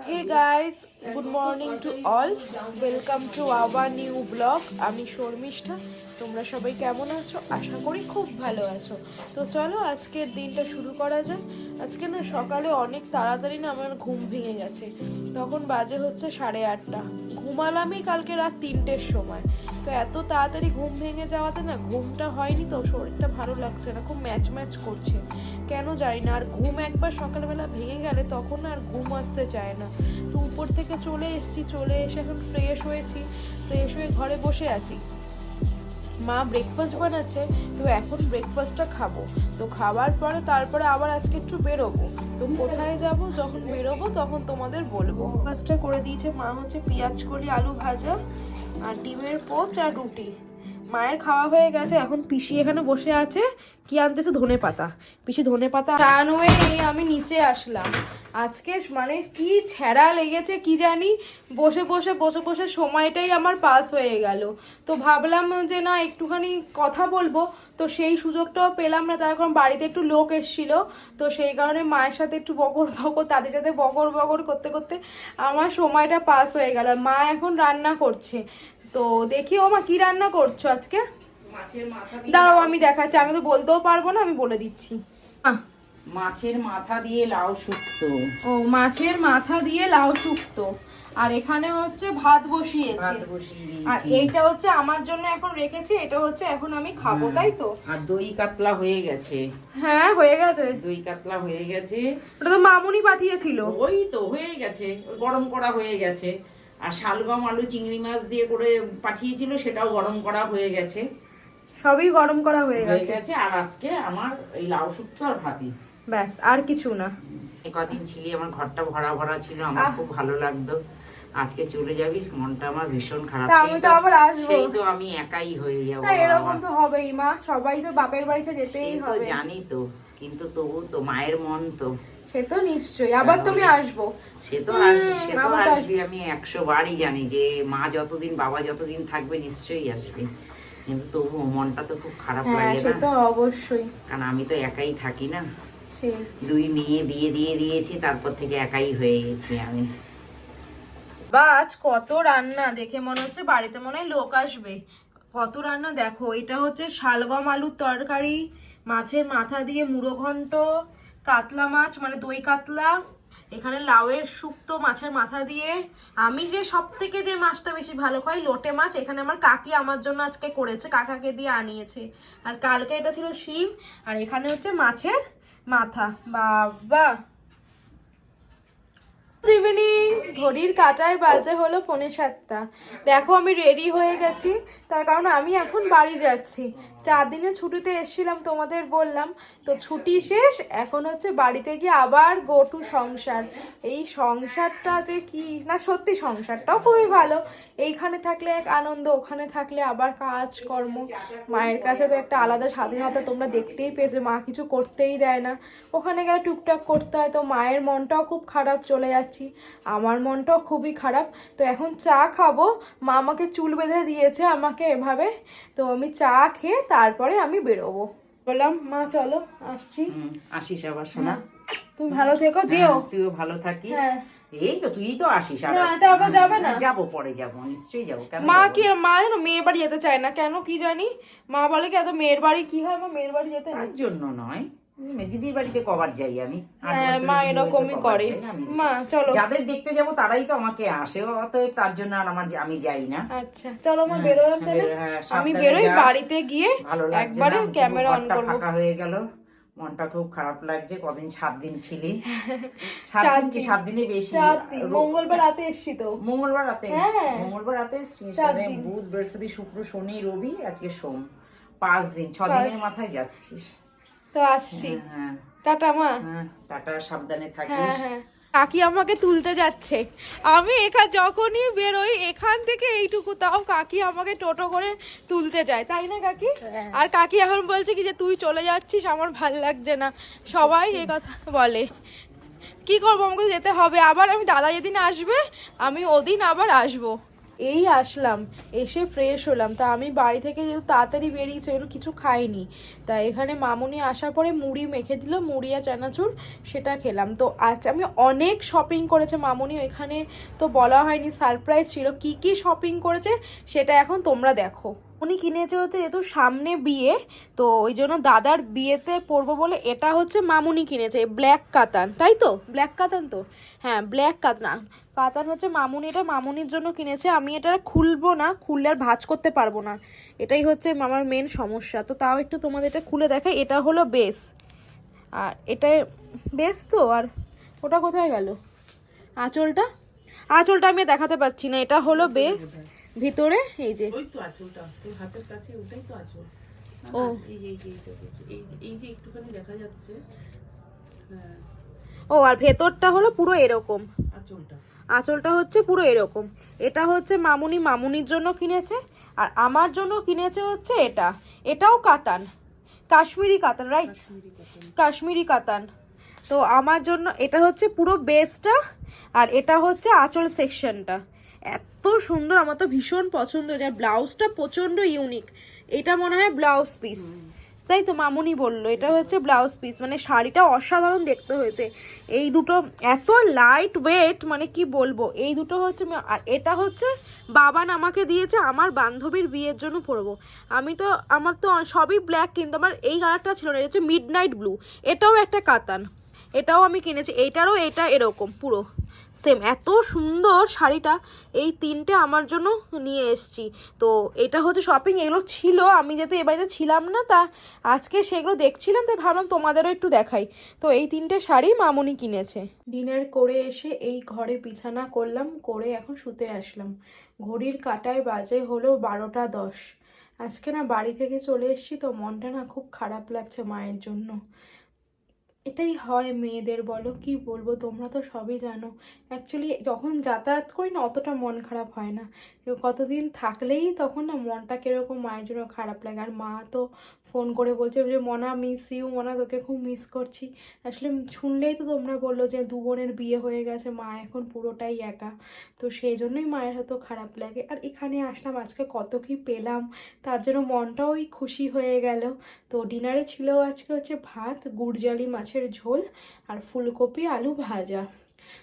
Hey guys, good morning to all. Welcome to our new vlog. আমি শর্মিষ্ঠা। তোমরা সবাই কেমন আছো? আশা করি খুব ভালো আছো। তো চলো আজকের দিনটা শুরু করা যাক। আজকে না সকালে অনেক তাড়াতাড়ি না আমার ঘুম ভেঙে গেছে। তখন বাজে হচ্ছে 8:30। ঘুমালামই কালকে রাত 3টের সময়। তো এত তাড়াতাড়ি ঘুম ভেঙে যাওয়াতে না ঘুমটা হয়নি, তো শরীরটা ভালো লাগছে না, খুব ম্যাচ ম্যাচ করছে কেন জানি না। আর ঘুম একবার সকালবেলা ভেঙে গেলে তখন আর ঘুম আসতে চায় না। তো উপর থেকে চলে এসেছি, চলে এসে এখন ফ্রেশ হয়েছি, ফ্রেশ হয়ে ঘরে বসে আছি। মা ব্রেকফাস্ট বানাচ্ছে, তো এখন ব্রেকফাস্টটা খাবো। তো খাওয়ার পরে তারপরে আবার আজকে একটু বেরোবো। তো কোথায় যাব যখন বেরোবো তখন তোমাদের বলবো। ব্রেকফাস্টটা করে দিয়েছে মা, হচ্ছে পেঁয়াজ কলি আলু ভাজা আর ডিমের পোচ আর রুটি। মায়ের খাওয়া হয়ে গেছে, এখন পিসি এখানে বসে আছে, কি আনতেছে ধনে পাতা। পিসি ধনে পাতা চান হয়ে নিয়ে আমি নিচে আসলাম। আজকে মানে কি ছেঁড়া লেগেছে কি জানি, বসে বসে বসে বসে সময়টাই আমার পাস হয়ে গেল। তো ভাবলাম যে না একটুখানি কথা বলবো, তো সেই সুযোগটাও পেলাম না, তার কারণ বাড়িতে একটু লোক এসেছিল। তো সেই কারণে মায়ের সাথে একটু বকর বকর, তাদের সাথে বকর বকর করতে করতে আমার সময়টা পাস হয়ে গেল। আর মা এখন রান্না করছে, তো দেখি ও মা কি রান্না করছো আজকে? মাছের মাথা দিয়ে দাঁড়াও আমি দেখাচ্ছি, আমি তো বলতেও পারবো না, আমি বলে দিচ্ছি। মাছের মাথা দিয়ে লাউ শুক্তো। ও মাছের মাথা দিয়ে লাউ শুক্তো। আর এখানে হচ্ছে ভাত বসিয়েছি, ভাত বসিয়ে আর দিয়েছি। এইটা হচ্ছে আমার জন্য এখন রেখেছি, এটা হচ্ছে এখন আমি খাবো, তাই তো? আর দই কাতলা হয়ে গেছে। হ্যাঁ হয়ে গেছে, দই কাতলা হয়ে গেছে। ওটা তো মামুনি পাঠিয়েছিল। ওই তো হয়ে গেছে, গরম করা হয়ে গেছে। আর শালগম আলু চিংড়ি মাছ দিয়ে করে পাঠিয়েছিল, সেটাও গরম করা হয়ে গেছে। সবই গরম করা হয়ে গেছে। আর আজকে আমার এই লাউ শুক্তো আর ভাতি, ব্যাস আর কিছু না। কদিন ছিলি আমার ঘরটা ভরা ভরা ছিল, আমার খুব ভালো লাগতো। আজকে চলে যাবি, মনটা আমার ভীষণ খারাপ। তা আমি তো আবার আসবো। সেই তো আমি একাই হয়ে যাবো। তা এরকম তো হবেই মা, সবাই তো বাপের বাড়িতে যেতেই সেই তো হবে। জানি তো, কিন্তু তবু তো মায়ের মন তো। সে তো নিশ্চয়ই, আবার তুমি আসবো। সে তো আসবি, আমি 100 বারই জানি যে মা যতদিন বাবা যতদিন থাকবে নিশ্চয়ই আসবে, কিন্তু তবু মনটা তো খুব খারাপ হ্যাঁ লাগে সে না। তো অবশ্যই। কারণ আমি তো একাই থাকি না, সেই 2 মেয়ে বিয়ে দিয়ে দিয়েছি, তারপর থেকে একাই হয়ে গেছি আমি। আজ কত রান্না, দেখে মনে হচ্ছে বাড়িতে মনে হয় লোক আসবে। কত রান্না দেখো, এটা হচ্ছে শালগম আলুর তরকারি, মাছের মাথা দিয়ে মুড়ো ঘন্ট, কাতলা মাছ মানে দই কাতলা, এখানে লাউয়ের শুক্তো মাছের মাথা দিয়ে। আমি যে সব থেকে যে মাছটা বেশি ভালো খাই লোটে মাছ, এখানে আমার কাকি আমার জন্য আজকে করেছে, কাকাকে দিয়ে আনিয়েছে। আর কালকে এটা ছিল শিম। আর এখানে হচ্ছে মাছের মাথা। বাবা ইভিনিং, ঘড়ির কাঁটায় বাজে হলো 7:45। দেখো আমি রেডি হয়ে গেছি, তার কারণ আমি এখন বাড়ি যাচ্ছি। 4 দিনের ছুটিতে এসেছিলাম তোমাদের বললাম, তো ছুটি শেষ, এখন হচ্ছে বাড়িতে গিয়ে আবার গো টু সংসার। এই সংসারটা যে কি না, সত্যি সংসারটাও খুবই ভালো। এইখানে থাকলে এক আনন্দ, ওখানে থাকলে আবার কাজকর্ম। মায়ের কাছে তো একটা আলাদা স্বাধীনতা, তোমরা দেখতেই পেয়েছো, মা কিছু করতেই দেয় না। ওখানে গেলে টুকটাক করতে হয়, তো মায়ের মনটাও খুব খারাপ, চলে যাচ্ছি, আমার মনটাও খুবই খারাপ। তো এখন চা খাবো, মা আমাকে চুল বেঁধে দিয়েছে আমাকে এভাবে, তো আমি চা খেয়ে তারপরে আমি বেরোবো। বললাম মা চলো আসছি। আসিস আবার শোনা, তুমি ভালো থেকো, যেও। তুইও ভালো থাকিস। হ্যাঁ। এই তো তুই তো আসিস। আর না, তা আবার যাবে না? যাবো, পরে যাবো, নিশ্চয়ই যাবো। কেন মা যাবো কি, না? মা যেন মেয়ের বাড়ি যেতে চায় না, কেন কি জানি। মা বলে কি এত মেয়ের বাড়ি কি হয়, মা মেয়ের বাড়ি যেতে তার নেই। জন্য নয়, দিদির বাড়িতে কবার যাই আমি। 8 হ্যাঁ বছরে মা 2 হয়েছে, এরকমই কবার করে। যাই আমি। মা চলো। যাদের দেখতে যাব তারাই তো আমাকে আসে, অতএব তার জন্য আর আমি যাই না। আচ্ছা চলো মা, বেরোলাম তাহলে। আমি বেরোই, বাড়িতে গিয়ে ভালো লাগছে একবারে না, ক্যামেরা অন ঘরটা করবো। ফাঁকা হয়ে গেল, মনটা খুব খারাপ লাগছে। কদিন 7 দিন ছিলি, 7 দিন কি 7 দিনে বেশি। মঙ্গলবার রাতে এসছি তো। মঙ্গলবার রাতে, হ্যাঁ। মঙ্গলবার রাতে এসছি। 4 দিন। বুধ বৃহস্পতি শুক্র শনি রবি, আজকে সোম, 5 দিন, 6 দিনের মাথায় যাচ্ছিস। তো আসছি। হ্যাঁ টাটা মা। হ্যাঁ, টাটা, সাবধানে থাকিস। হ্যাঁ হ্যাঁ। কাকি আমাকে তুলতে যাচ্ছে, আমি যখনই বেরোই এখান থেকে এইটুকু, তাও কাকি আমাকে টোটো করে তুলতে যায়, তাই না কাকি? আর কাকি এখন বলছে কি যে তুই চলে যাচ্ছিস, আমার ভাল লাগছে না। সবাই এই কথা বলে, কি করবো, আমাকে যেতে হবে। আবার আমি দাদা যেদিন আসবে আমি ওদিন আবার আসবো। এই আসলাম, এসে ফ্রেশ হলাম। তা আমি বাড়ি থেকে যেহেতু তাড়াতাড়ি বেরিয়েছে, এগুলো কিছু খাইনি। তা এখানে মামুনি আসার পরে মুড়ি মেখে দিল, মুড়ি আর চানাচুর, সেটা খেলাম। তো আজ আমি অনেক শপিং করেছে মামুনি, ওইখানে তো বলা হয়নি, সারপ্রাইজ ছিল। কি কি শপিং করেছে সেটা এখন তোমরা দেখো। উনি কিনেছে হচ্ছে, যেহেতু সামনে বিয়ে, তো ওই জন্য দাদার বিয়েতে পরবো বলে এটা হচ্ছে মামুনি কিনেছে, ব্ল্যাক কাতান, তাই তো? ব্ল্যাক কাতান তো, হ্যাঁ ব্ল্যাক কাতান। কাতান হচ্ছে মামুনি, এটা মামুনির জন্য কিনেছে। আমি এটা খুলবো না, খুললে আর ভাঁজ করতে পারবো না, এটাই হচ্ছে আমার মেন সমস্যা। তো তাও একটু তোমাদের এটা খুলে দেখাই। এটা হলো বেস, আর এটা বেস তো, আর ওটা কোথায় গেল আঁচলটা? আঁচলটা আমি দেখাতে পাচ্ছি না। এটা হলো বেস, ভিতরে এই যে ওই তো আঁচলটা তোর হাতের কাছে, ওটাই তো আঁচল। ও এই যে এইটা করছে, এই যে একটুখানি দেখা যাচ্ছে। হ্যাঁ, ও, আর ভেতরটা হলো পুরো এরকম, আঁচলটা। আঁচলটা হচ্ছে পুরো এরকম। এটা হচ্ছে মামুনি মামুনির জন্য কিনেছে, আর আমার জন্য কিনেছে হচ্ছে এটা। এটাও কাতান, কাশ্মীরি কাতান, রাইট? কাশ্মীরি কটন। কাশ্মীরি কাতান। তো আমার জন্য এটা হচ্ছে পুরো বেসটা, আর এটা হচ্ছে আঁচল সেকশনটা। এত সুন্দর, আমার তো ভীষণ পছন্দ হয়েছে। আর ব্লাউজটা প্রচন্ড ইউনিক, এটা মনে হয় ব্লাউজ পিস, তাই তো মামুনি বললো এটা হচ্ছে ব্লাউজ পিস। মানে শাড়িটা অসাধারণ দেখতে হয়েছে। এই দুটো এত লাইট ওয়েট, মানে কি বলবো, এই দুটো হচ্ছে। আর এটা হচ্ছে বাবান আমাকে দিয়েছে আমার বান্ধবীর বিয়ের জন্য পরবো। আমি তো, আমার তো সবই ব্ল্যাক, কিন্তু আমার এই কালারটা ছিল না, এটা হচ্ছে মিড নাইট ব্লু। এটাও একটা কাতান, এটাও আমি কিনেছি। এইটারও এটা এরকম পুরো সেম, এত সুন্দর শাড়িটা। এই তিনটে আমার জন্য নিয়ে এসেছি। তো এটা হচ্ছে শপিং, এগুলো ছিল, আমি যেহেতু এ বাড়িতে ছিলাম না, তা আজকে সেগুলো দেখছিলাম, তাই ভাবলাম তোমাদেরও একটু দেখাই। তো এই তিনটে শাড়ি মামুনি কিনেছে। ডিনার করে এসে এই ঘরে বিছানা করলাম, করে এখন শুতে আসলাম। ঘড়ির কাঁটায় বাজে হলো 12টা 10। আজকে না বাড়ি থেকে চলে এসেছি, তো মনটা না খুব খারাপ লাগছে মায়ের জন্য। এটাই হয় মেয়েদের, বলো কি বলবো, তোমরা তো সবই জানো। অ্যাকচুয়ালি যখন যাতায়াত করি না, অতটা মন খারাপ হয় না, কতদিন থাকলেই তখন না মনটা কিরকম মায়ের জন্য খারাপ লাগে। আর মা তো ফোন করে বলছে যে মনা মিস ইউ, মনা তোকে খুব মিস করছি। আসলে শুনলেই তো তোমরা বললো যে দু বোনের বিয়ে হয়ে গেছে, মা এখন পুরোটাই একা। তো সেই জন্যই মায়ের হয়তো খারাপ লাগে। আর এখানে আসলাম, আজকে কত কি পেলাম, তার জন্য মনটাও খুশি হয়ে গেল। তো ডিনারে ছিল আজকে হচ্ছে ভাত, গুড়জালি মাছের ঝোল, আর ফুলকপি আলু ভাজা।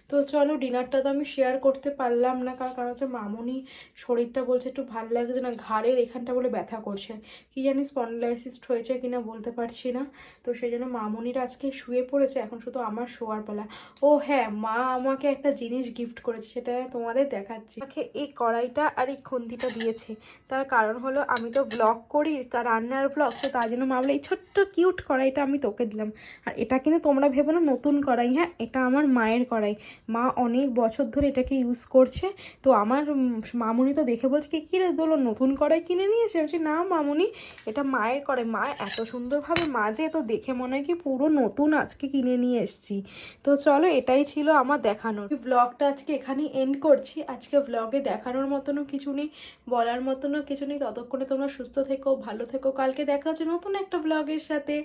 তো চলো, ডিনারটা তো আমি শেয়ার করতে পারলাম না, কারণ হচ্ছে মামুনি শরীরটা বলছে একটু ভালো লাগছে না, ঘাড়ের এখানটা বলে ব্যথা করছে, কি জানি স্পন্ডিলাইসিস হয়েছে কিনা বলতে পারছি না। তো সেই জন্য মামুনির আজকে শুয়ে পড়েছে, এখন শুধু আমার শোয়ার পালা। ও হ্যাঁ, মা আমাকে একটা জিনিস গিফট করেছে, সেটা তোমাদের দেখাচ্ছি। আমাকে এই কড়াইটা আর এই খুন্তিটা দিয়েছে, তার কারণ হলো আমি তো ব্লগ করি, তার রান্নার ব্লগ, তো তার জন্য মা বলে এই ছোট্ট কিউট কড়াইটা আমি তোকে দিলাম। আর এটা কিন্তু তোমরা ভেবো না নতুন কড়াই, হ্যাঁ এটা আমার মায়ের কড়াই, মা অনেক বছর ধরে এটাকে ইউজ করছে। তো আমার মামুনি তো দেখে বলছে কি রে দোলো, নতুন কড়াই কিনে নিয়ে এসে। বলছি না মামুনি, এটা মায়ের কড়াই, মা এত সুন্দরভাবে মাজে, তো দেখে মনে হয় কি পুরো নতুন আজকে কিনে নিয়ে এসেছি। তো চলো, এটাই ছিল আমার দেখানোর। ব্লগটা আজকে এখানেই এন্ড করছি। আজকে ব্লগে দেখানোর মতনও কিছু নেই, বলার মতনও কিছু নেই। ততক্ষণে তোমরা সুস্থ থেকো, ভালো থেকো, কালকে দেখা হচ্ছে নতুন একটা ব্লগের সাথে।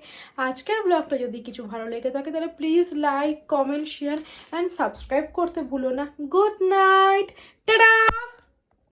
আজকের ব্লগটা যদি কিছু ভালো লেগে থাকে তাহলে please like, comment, share and subscribe করতে ভুলো না। Good night, tata.